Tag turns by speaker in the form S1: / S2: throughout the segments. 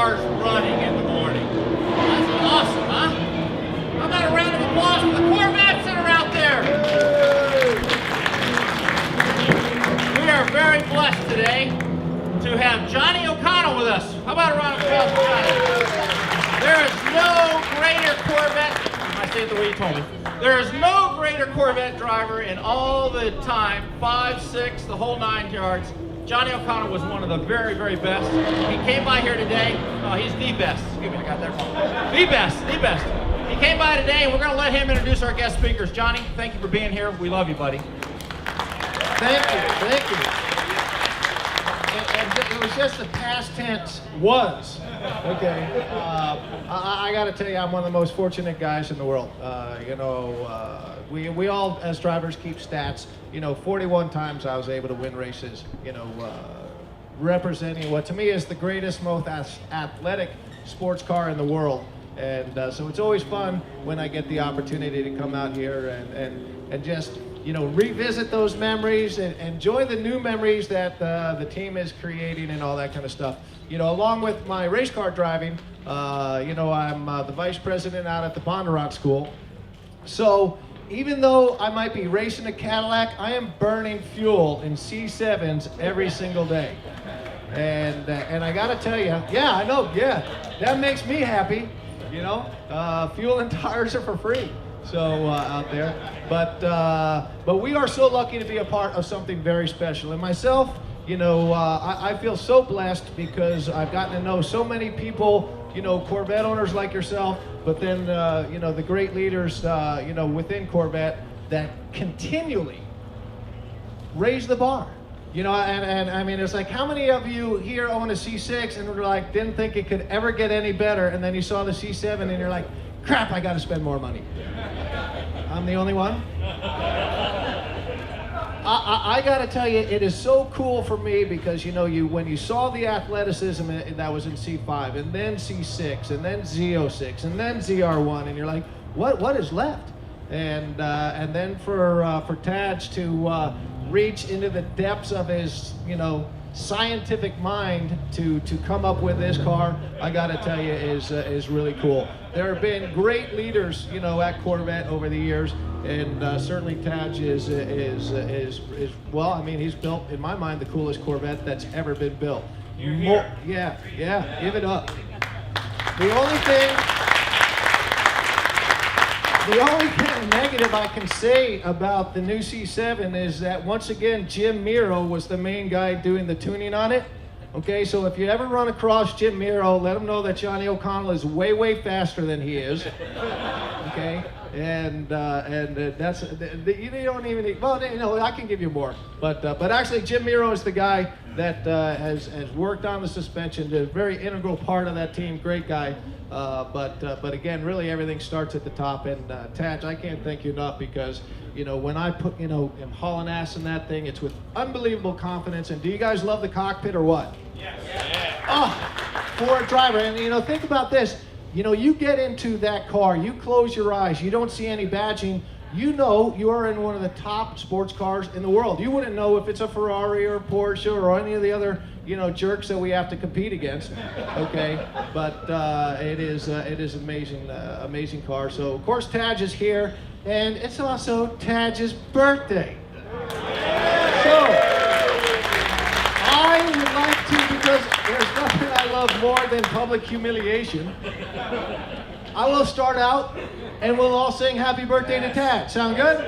S1: cars running in the morning. That's awesome, huh? How about a round of applause for the Corvettes that are out there? We are very blessed today to have Johnny O'Connell with us. How about a round of applause for Johnny? There is no greater Corvette, I say it the way you told me. There is no greater Corvette driver in all the time, 5, 6, the whole 9 yards. Johnny O'Connell was one of the very, very best. He came by here today. Oh, he's the best. Excuse me, I got that wrong. The best, the best. He came by today, and we're going to let him introduce our guest speakers. Johnny, thank you for being here. We love you, buddy.
S2: Thank you, thank you. And it was just the past tense, was. Okay. I got to tell you, I'm one of the most fortunate guys in the world. We all, as drivers, keep stats. 41 times I was able to win races, representing what to me is the greatest, most athletic sports car in the world. And so it's always fun when I get the opportunity to come out here and just, revisit those memories and enjoy the new memories that the team is creating and all that kind of stuff. Along with my race car driving, I'm the vice president out at the Bondurant school. So even though I might be racing a Cadillac, I am burning fuel in C7s every single day. And I got to tell you, yeah, I know, yeah, that makes me happy. Fuel and tires are for free. So out there, but we are so lucky to be a part of something very special. And myself, I feel so blessed because I've gotten to know so many people, Corvette owners like yourself, but then the great leaders, within Corvette that continually raise the bar. And I mean, it's like, how many of you here own a C6 and were like, didn't think it could ever get any better, and then you saw the C7 and you're like, crap, I got to spend more money. I'm the only one. I got to tell you, it is so cool for me because, when you saw the athleticism that was in C5, and then C6, and then Z06, and then ZR1, and you're like, what is left? And then for Tadge to reach into the depths of his, scientific mind to come up with this car, I got to tell you, is really cool. There have been great leaders, at Corvette over the years, and certainly Tadge is well. I mean, he's built, in my mind, the coolest Corvette that's ever been built. Yeah, give it up. The only thing negative I can say about the new C7 is that, once again, Jim Miro was the main guy doing the tuning on it. Okay, so if you ever run across Jim Miro, let him know that Johnny O'Connell is way, way faster than he is. Okay, and that's, you don't even need, well, I can give you more. But actually, Jim Miro is the guy that has worked on the suspension, a very integral part of that team, great guy. But again, really everything starts at the top. And Tadge, I can't thank you enough because, when I put, am hauling ass in that thing, it's with unbelievable confidence. And do you guys love the cockpit or what? Yes. Yeah. Oh, for a driver. And, think about this. You get into that car, you close your eyes, you don't see any badging, you are in one of the top sports cars in the world. You wouldn't know if it's a Ferrari or a Porsche or any of the other, jerks that we have to compete against. Okay, but it is amazing, amazing car. So of course Tadge is here, and it's also Tadge's birthday. So I would like to, because there's nothing I love more than public humiliation, I will start out and we'll all sing happy birthday to Tadge. Sound good?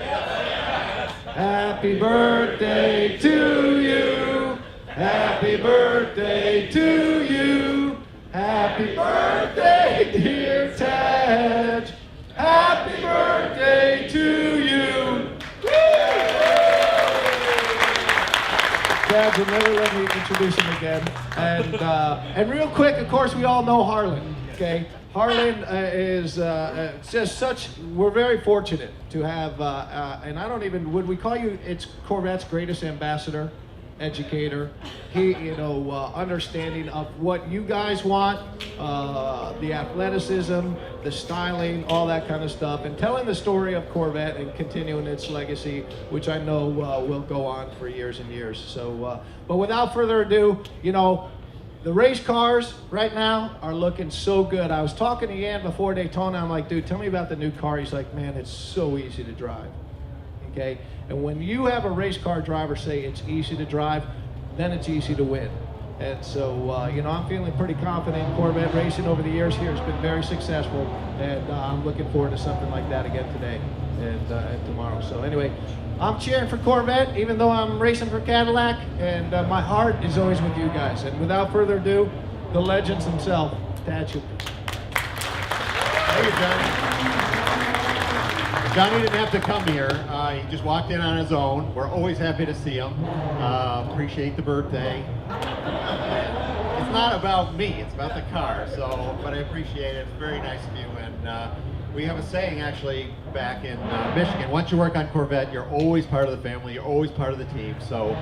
S2: Happy birthday to you. Happy birthday to you. Happy birthday, dear Tadge. Happy birthday to you. Tadge will never let me introduce him again. And real quick, of course, we all know Harlan. Okay. Harlan is just such, we're very fortunate to have, and I don't even, would we call you, it's Corvette's greatest ambassador, educator. He, understanding of what you guys want, the athleticism, the styling, all that kind of stuff, and telling the story of Corvette and continuing its legacy, which I know will go on for years and years. So, but without further ado, the race cars right now are looking so good. I was talking to Yan before Daytona. I'm like, dude, tell me about the new car. He's like, man, it's so easy to drive. Okay? And when you have a race car driver say it's easy to drive, then it's easy to win. And so, you know, I'm feeling pretty confident in Corvette Racing over the years here. It's been very successful, and I'm looking forward to something like that again today and tomorrow. So anyway, I'm cheering for Corvette, even though I'm racing for Cadillac, and my heart is always with you guys. And without further ado, the legends themselves, Tadge.
S3: Thank you, Johnny. Johnny didn't have to come here. He just walked in on his own. We're always happy to see him. Appreciate the birthday. It's not about me, it's about the car. So, but I appreciate it. It's very nice of you. And we have a saying actually back in Michigan. Once you work on Corvette, you're always part of the family. You're always part of the team. So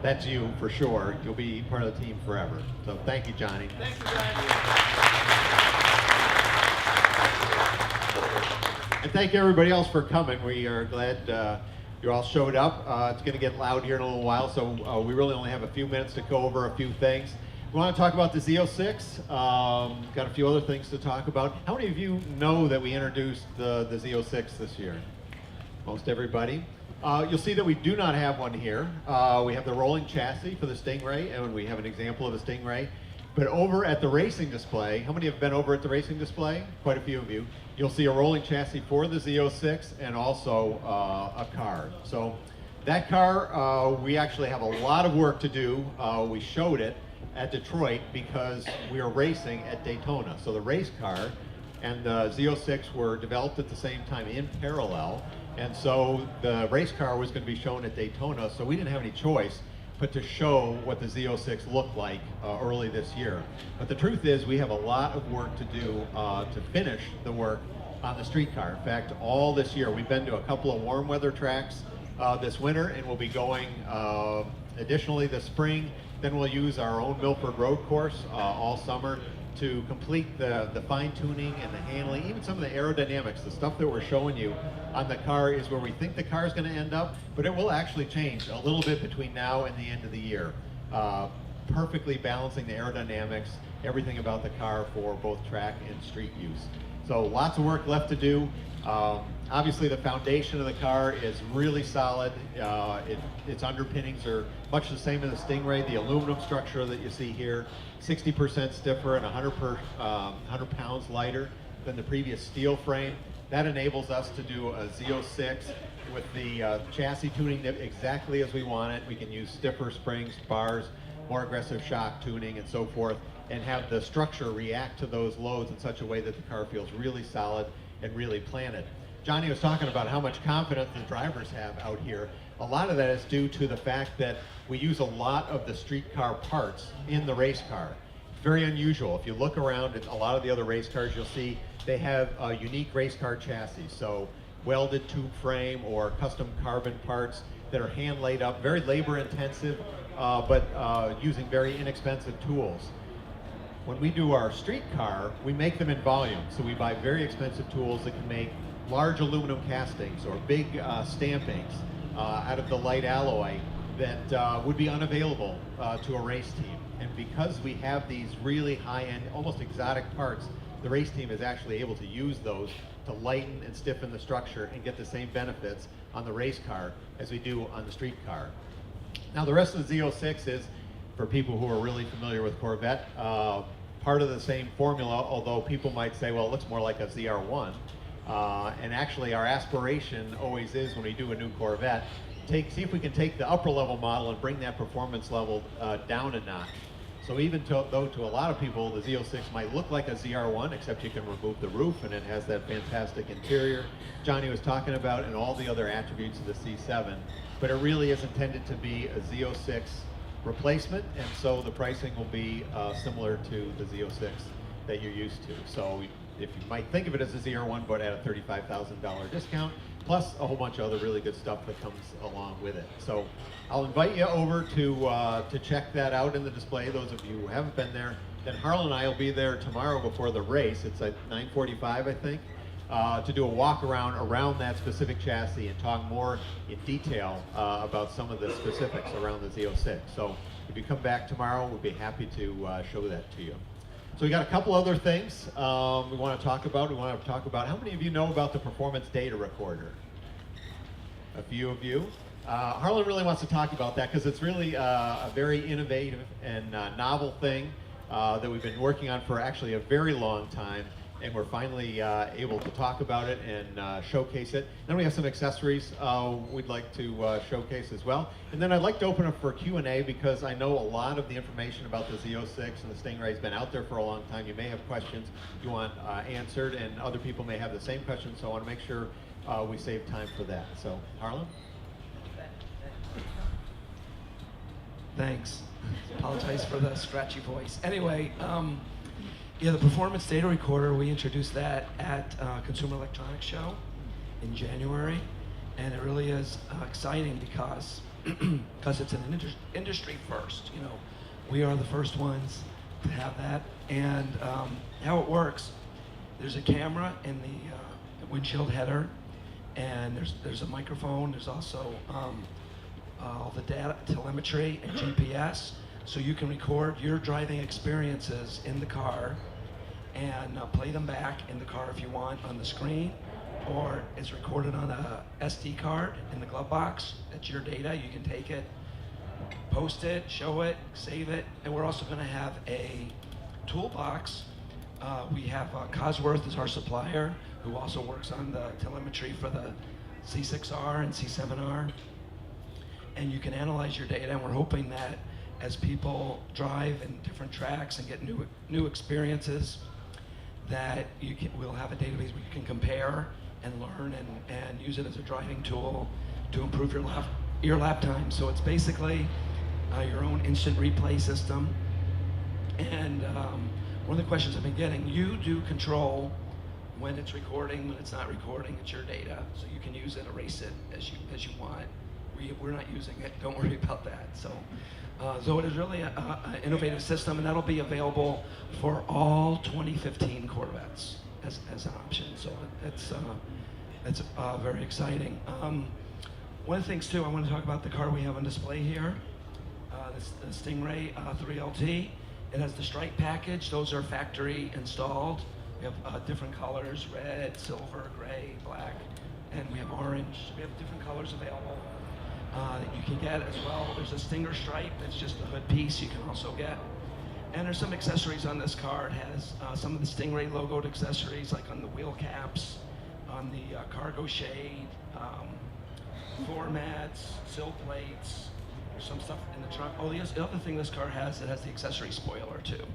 S3: that's you for sure. You'll be part of the team forever. So thank you, Johnny.
S1: Thank you, Johnny.
S3: And thank everybody else for coming. We are glad you all showed up. It's going to get loud here in a little while, so we really only have a few minutes to go over a few things. We want to talk about the Z06. Got a few other things to talk about. How many of you know that we introduced the Z06 this year? Most everybody. You'll see that we do not have one here. We have the rolling chassis for the Stingray, and we have an example of the Stingray. But over at the racing display, how many have been over at the racing display? Quite a few of you. You'll see a rolling chassis for the Z06 and also a car. So that car, we actually have a lot of work to do. We showed it at Detroit because we are racing at Daytona. So the race car and the Z06 were developed at the same time in parallel. And so the race car was going to be shown at Daytona, so we didn't have any choice but to show what the Z06 looked like early this year. But the truth is we have a lot of work to do to finish the work on the street car. In fact, all this year, we've been to a couple of warm weather tracks this winter, and we'll be going additionally this spring. Then we'll use our own Milford Road course all summer to complete the fine tuning and the handling, even some of the aerodynamics. The stuff that we're showing you on the car is where we think the car is going to end up, but it will actually change a little bit between now and the end of the year. Perfectly balancing the aerodynamics, everything about the car for both track and street use. So lots of work left to do. Obviously the foundation of the car is really solid. Its underpinnings are much the same as the Stingray. The aluminum structure that you see here, 60% stiffer and 100 pounds lighter than the previous steel frame. That enables us to do a Z06 with the chassis tuning exactly as we want it. We can use stiffer springs, bars, more aggressive shock tuning and so forth, and have the structure react to those loads in such a way that the car feels really solid and really planted. Johnny was talking about how much confidence the drivers have out here. A lot of that is due to the fact that we use a lot of the street car parts in the race car. Very unusual. If you look around at a lot of the other race cars, you'll see they have a unique race car chassis. So welded tube frame or custom carbon parts that are hand laid up, very labor intensive, but using very inexpensive tools. When we do our street car, we make them in volume. So we buy very expensive tools that can make large aluminum castings or big stampings out of the light alloy that would be unavailable to a race team. And because we have these really high-end, almost exotic parts, the race team is actually able to use those to lighten and stiffen the structure and get the same benefits on the race car as we do on the street car. Now the rest of the Z06 is, for people who are really familiar with Corvette, part of the same formula, although people might say, well, it looks more like a ZR1. And actually our aspiration always is when we do a new Corvette, see if we can take the upper level model and bring that performance level down a notch. So even though to a lot of people the Z06 might look like a ZR1, except you can remove the roof and it has that fantastic interior Johnny was talking about and all the other attributes of the C7, but it really is intended to be a Z06 replacement, and so the pricing will be similar to the Z06 that you're used to. So if you might think of it as a ZR1, but at a $35,000 discount, plus a whole bunch of other really good stuff that comes along with it. So I'll invite you over to check that out in the display, those of you who haven't been there. Then Harlan and I will be there tomorrow before the race. It's at 9:45, I think. to do a walk around that specific chassis and talk more in detail about some of the specifics around the Z06. So if you come back tomorrow, we'll be happy to show that to you. So we got a couple other things we want to talk about. We want to talk about, how many of you know about the performance data recorder? A few of you. Harlan really wants to talk about that because it's really a very innovative and novel thing that we've been working on for actually a very long time, and we're finally able to talk about it and showcase it. Then we have some accessories we'd like to showcase as well. And then I'd like to open up for Q&A because I know a lot of the information about the Z06 and the Stingray has been out there for a long time. You may have questions you want answered, and other people may have the same questions, so I want to make sure we save time for that. So, Harlan?
S4: Thanks. Apologize for the scratchy voice. Anyway, yeah, the performance data recorder, we introduced that at Consumer Electronics Show in January, and it really is exciting because it's an industry first. You know, we are the first ones to have that, and how it works, there's a camera in the windshield header, and there's a microphone. There's also all the data, telemetry, and GPS, so you can record your driving experiences in the car and play them back in the car if you want on the screen, or it's recorded on a SD card in the glove box. It's your data. You can take it, post it, show it, save it, and we're also going to have a toolbox. We have Cosworth as our supplier, who also works on the telemetry for the C6R and C7R. And you can analyze your data, and we're hoping that as people drive in different tracks and get new experiences, that we'll have a database where you can compare and learn and use it as a driving tool to improve your lap time. So it's basically your own instant replay system. And one of the questions I've been getting, you do control when it's recording, when it's not recording. It's your data, so you can use it, erase it as you want. We're not using it, don't worry about that. So it is really an innovative system, and that'll be available for all 2015 Corvettes as an option. So it's very exciting. One of the things too, I want to talk about the car we have on display here, the Stingray 3LT. It has the stripe package. Those are factory installed. We have different colors: red, silver, gray, black, and we have orange. We have different colors available that you can get as well. There's a stinger stripe, that's just a hood piece you can also get. And there's some accessories on this car. It has some of the Stingray logoed accessories, like on the wheel caps, on the cargo shade, floor mats, sill plates. There's some stuff in the trunk. Oh, the other thing this car has, it has the accessory spoiler too.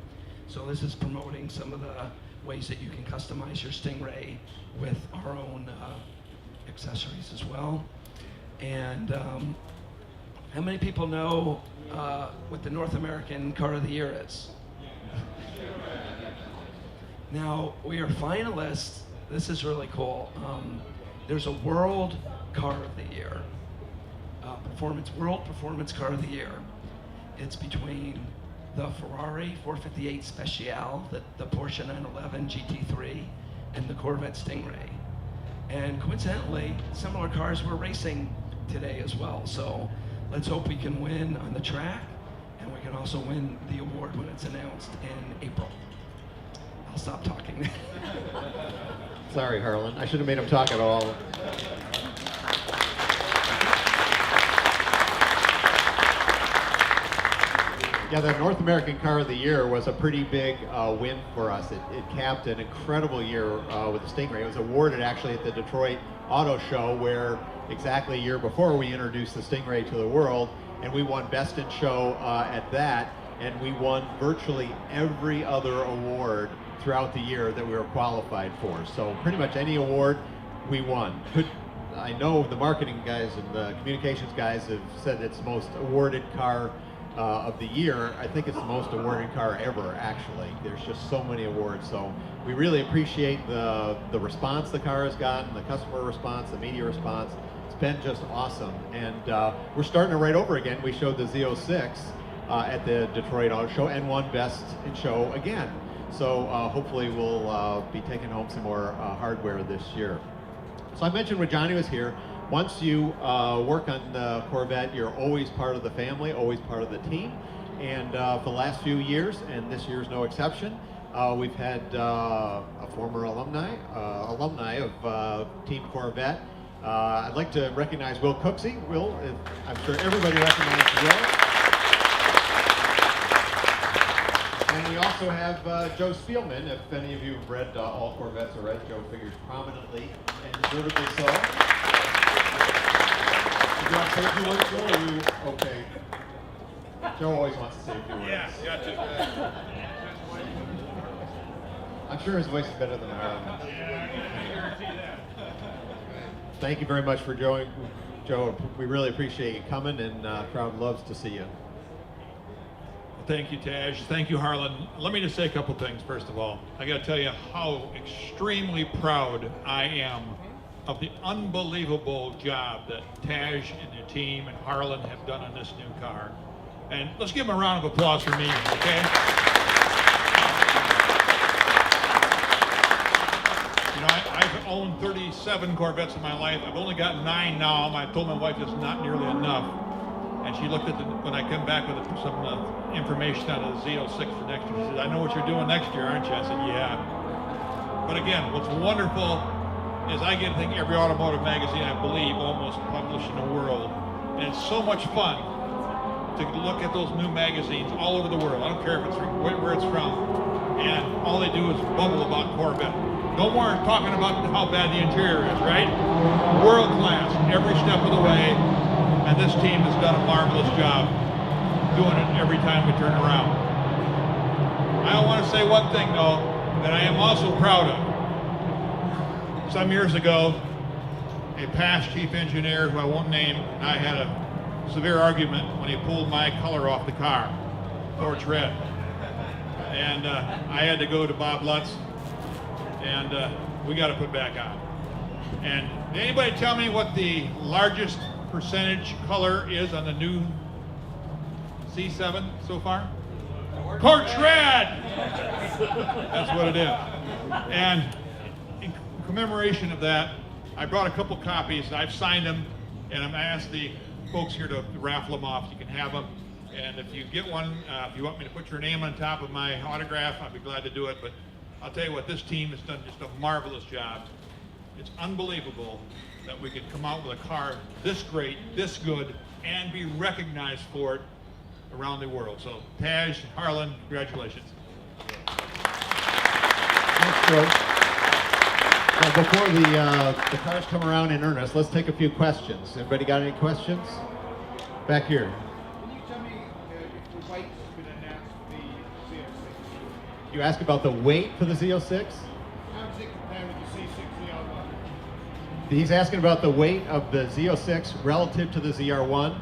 S4: So this is promoting some of the ways that you can customize your Stingray with our own accessories as well. And how many people know what the North American Car of the Year is? Now, we are finalists. This is really cool. There's a World Car of the Year, World Performance Car of the Year. It's between the Ferrari 458 Speciale, the Porsche 911 GT3, and the Corvette Stingray. And coincidentally, similar cars were racing today as well. So let's hope we can win on the track, and we can also win the award when it's announced in April. I'll stop talking.
S3: Sorry, Harlan. I should have made him talk at all. Yeah, the North American Car of the Year was a pretty big win for us. It capped an incredible year with the Stingray. It was awarded actually at the Detroit Auto Show, where exactly a year before we introduced the Stingray to the world, and we won Best in Show at that, and we won virtually every other award throughout the year that we were qualified for. So pretty much any award we won. I know the marketing guys and the communications guys have said it's the most awarded car of the year. I think it's the most awarded car ever, actually. There's just so many awards. So we really appreciate the response the car has gotten, the customer response, the media response. It's been just awesome. And we're starting it right over again. We showed the Z06 at the Detroit Auto Show and won Best in Show again. So hopefully we'll be taking home some more hardware this year. So I mentioned when Johnny was here, once you work on the Corvette, you're always part of the family, always part of the team. And for the last few years, and this year's no exception, we've had a former alumni of Team Corvette. I'd like to recognize Will Cooksey. Will, I'm sure everybody recognizes Will. And we also have Joe Spielman. If any of you have read All Corvettes Are Red, Joe figures prominently and deservedly so. Do you want to say a few words, Joe, or are you okay? Joe always wants to say a few words.
S5: Yeah, gotcha.
S3: I'm sure his voice is better than Harlan. Thank you very much for Joe. Joe, we really appreciate you coming, and crowd loves to see you.
S5: Thank you, Tadge. Thank you, Harlan. Let me just say a couple things, first of all. I got to tell you how extremely proud I am of the unbelievable job that Tadge and the team and Harlan have done on this new car. And let's give them a round of applause for me, okay? You know, I've owned 37 Corvettes in my life. I've only got 9 now. I told my wife it's not nearly enough. And she looked at when I come back with some information on the Z06 for next year. She said, I know what you're doing next year, aren't you? I said, yeah. But again, what's wonderful is I get to think every automotive magazine, I believe, almost published in the world. And it's so much fun to look at those new magazines all over the world. I don't care if it's where it's from. And all they do is bubble about Corvette. No more talking about how bad the interior is, right? World class, every step of the way. And this team has done a marvelous job doing it every time we turn around. I want to say one thing, though, that I am also proud of. Some years ago, a past chief engineer, who I won't name, and I had a severe argument when he pulled my color off the car, torch red. And I had to go to Bob Lutz, and we got to put back on. And did anybody tell me what the largest percentage color is on the new C7 so far? Torch red! That's what it is. And in commemoration of that, I brought a couple copies. I've signed them, and I'm asked the folks here to raffle them off. You can have them. And if you get one, if you want me to put your name on top of my autograph, I'd be glad to do it. But I'll tell you what, this team has done just a marvelous job. It's unbelievable that we could come out with a car this great, this good, and be recognized for it around the world. So, Tadge, Harlan, congratulations.
S3: Thanks, Joe. Now, before the cars come around in earnest, let's take a few questions. Everybody got any questions? Back here.
S6: Can you tell me if the weight's been announced for the Z06?
S3: You ask about the weight for the Z06?
S6: How does it compare with the C6 ZR1?
S3: He's asking about the weight of the Z06 relative to the ZR1.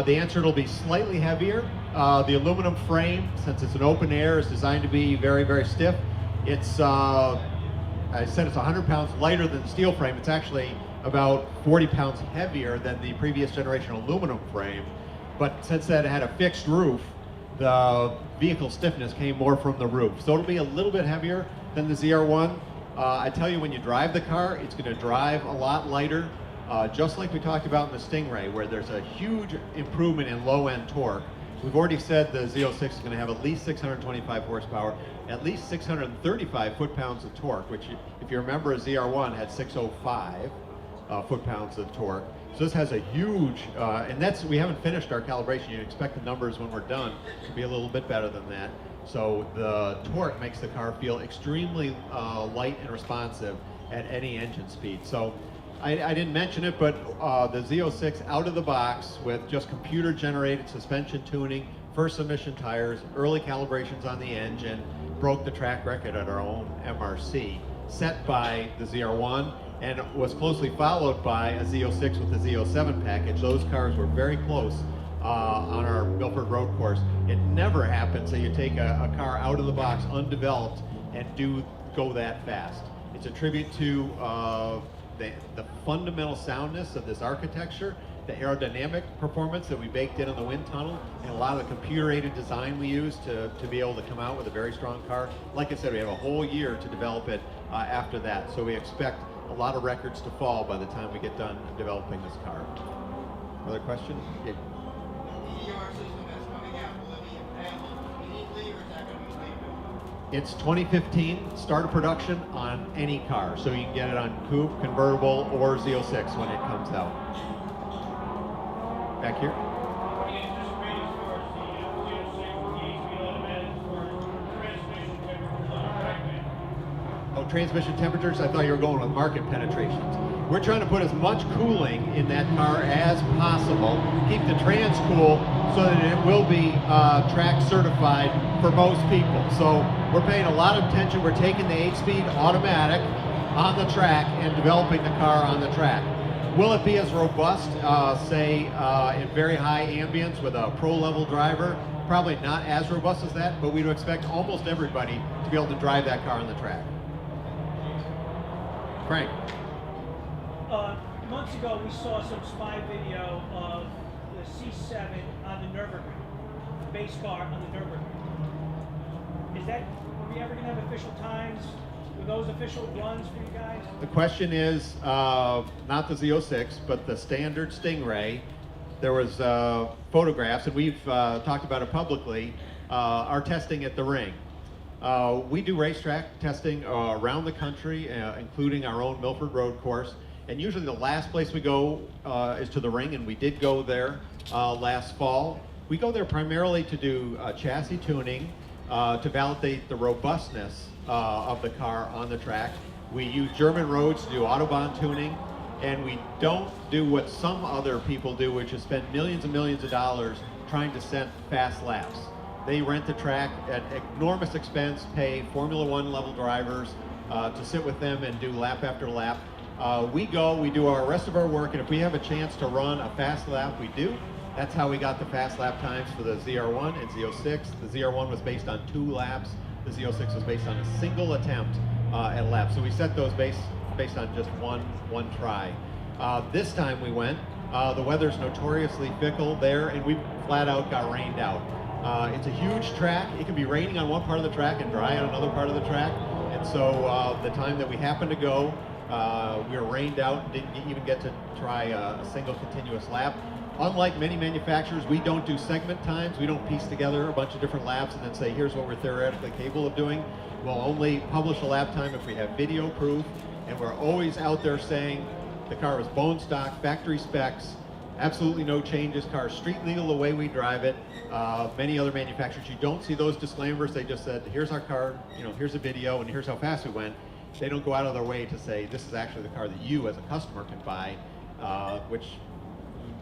S3: The answer, it'll be slightly heavier. The aluminum frame, since it's an open air, is designed to be very, very stiff. It's, I said it's 100 pounds lighter than the steel frame. It's actually about 40 pounds heavier than the previous generation aluminum frame. But since that had a fixed roof, the vehicle stiffness came more from the roof. So it'll be a little bit heavier than the ZR1. I tell you, when you drive the car, it's going to drive a lot lighter, just like we talked about in the Stingray, where there's a huge improvement in low-end torque. We've already said the Z06 is going to have at least 625 horsepower, at least 635 foot-pounds of torque, which, if you remember, a ZR1 had 605 foot-pounds of torque. So this has a huge, and we haven't finished our calibration. You expect the numbers when we're done to be a little bit better than that. So the torque makes the car feel extremely light and responsive at any engine speed. So I didn't mention it, but the Z06 out of the box with just computer-generated suspension tuning, first emission tires, early calibrations on the engine, broke the track record at our own MRC, set by the ZR1, and was closely followed by a Z06 with the Z07 package. Those cars were very close on our Milford Road course. It never happens that you take a car out of the box undeveloped and go that fast. It's a tribute to the fundamental soundness of this architecture the aerodynamic performance that we baked in on the wind tunnel, and a lot of the computer-aided design we use to be able to come out with a very strong car. Like I said, we have a whole year to develop it after that, so we expect a lot of records to fall by the time we get done developing this car. Other questions? Yeah. It's 2015, start of production on any car, so you can get it on coupe, convertible, or Z06 when it comes out. Back here. Oh, transmission temperatures? I thought you were going with market penetrations. We're trying to put as much cooling in that car as possible, keep the trans cool so that it will be track certified for most people. So we're paying a lot of attention. We're taking the 8-speed automatic on the track and developing the car on the track. Will it be as robust, say, in very high ambience with a pro-level driver? Probably not as robust as that, but we'd expect almost everybody to be able to drive that car on the track. Frank.
S7: Months ago, we saw some spy video of the C7 on the Nürburgring, the base car on the Nürburgring. Are we ever going to have official times? Were those official runs for you guys?
S3: The question is not the Z06, but the standard Stingray. There was photographs, and we've talked about it publicly, our testing at the ring. We do racetrack testing around the country, including our own Milford Road course. And usually the last place we go is to the ring, and we did go there last fall. We go there primarily to do chassis tuning, to validate the robustness of the car on the track. We use German roads to do Autobahn tuning, and we don't do what some other people do, which is spend millions and millions of dollars trying to set fast laps. They rent the track at enormous expense, pay Formula One level drivers to sit with them and do lap after lap. We go, we do our rest of our work, and if we have a chance to run a fast lap, we do. That's how we got the fast lap times for the ZR1 and Z06. The ZR1 was based on 2 laps. The Z06 was based on a single attempt at a lap. So we set those based on just one try. This time we went. The weather's notoriously fickle there, and we flat out got rained out. It's a huge track. It can be raining on one part of the track and dry on another part of the track. And so the time that we happened to go, we were rained out and didn't even get to try a single continuous lap. Unlike many manufacturers, we don't do segment times. We don't piece together a bunch of different laps and then say, here's what we're theoretically capable of doing. We'll only publish a lap time if we have video proof, and we're always out there saying the car was bone stock, factory specs, absolutely no changes, car is street legal the way we drive it. Many other manufacturers, you don't see those disclaimers. They just said, here's our car, here's a video, and here's how fast we went. They don't go out of their way to say, this is actually the car that you as a customer can buy, which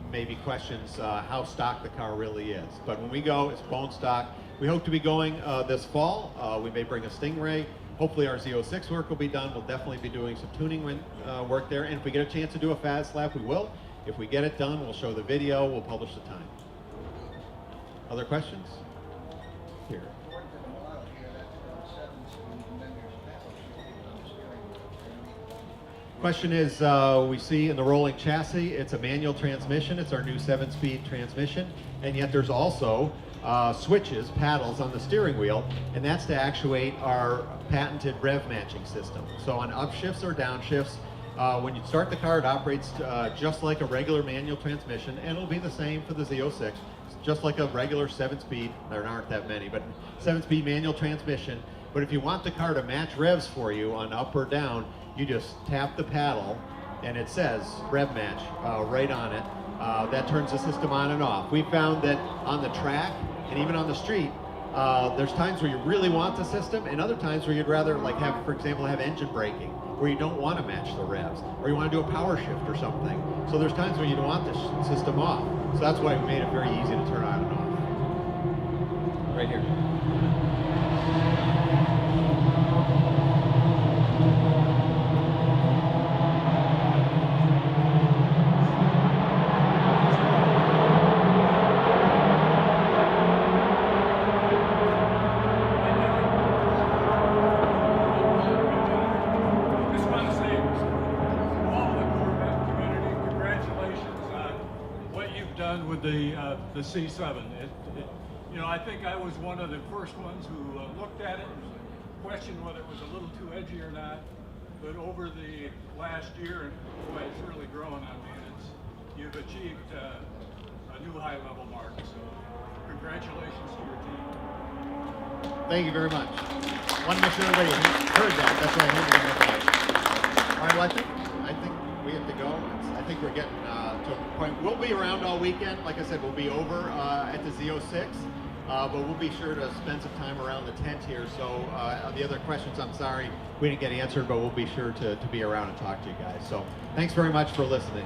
S3: maybe questions how stock the car really is. But when we go, it's bone stock. We hope to be going this fall. We may bring a Stingray. Hopefully our Z06 work will be done. We'll definitely be doing some tuning work there. And if we get a chance to do a fast lap, we will. If we get it done, we'll show the video, we'll publish the time. Other questions? Here. Question is, we see in the rolling chassis, it's a manual transmission. It's our new 7-speed transmission. And yet there's also switches, paddles on the steering wheel, and that's to actuate our patented rev matching system. So on upshifts or downshifts, when you start the car, it operates just like a regular manual transmission, and it'll be the same for the Z06. It's just like a regular 7-speed, there aren't that many, but 7-speed manual transmission. But if you want the car to match revs for you on up or down, you just tap the paddle, and it says rev match right on it. That turns the system on and off. We found that on the track and even on the street, there's times where you really want the system, and other times where you'd rather, like, have, for example, have engine braking, where you don't want to match the revs, or you want to do a power shift or something. So there's times when you don't want this system off. So that's why we made it very easy to turn on and off. Right here.
S8: the C7. You know, I think I was one of the first ones who looked at it and questioned whether it was a little too edgy or not. But over the last year, and boy, it's really grown on me. And you've achieved a new high level mark. So congratulations to your team.
S3: Thank you very much. Want to make sure everybody heard that. That's why I handed him that mic. All right, well, I think we have to go. I think we're getting to a point. We'll be around all weekend. Like I said, we'll be over at the Z06, but we'll be sure to spend some time around the tent here. So the other questions, I'm sorry, we didn't get answered, but we'll be sure to be around and talk to you guys. So thanks very much for listening.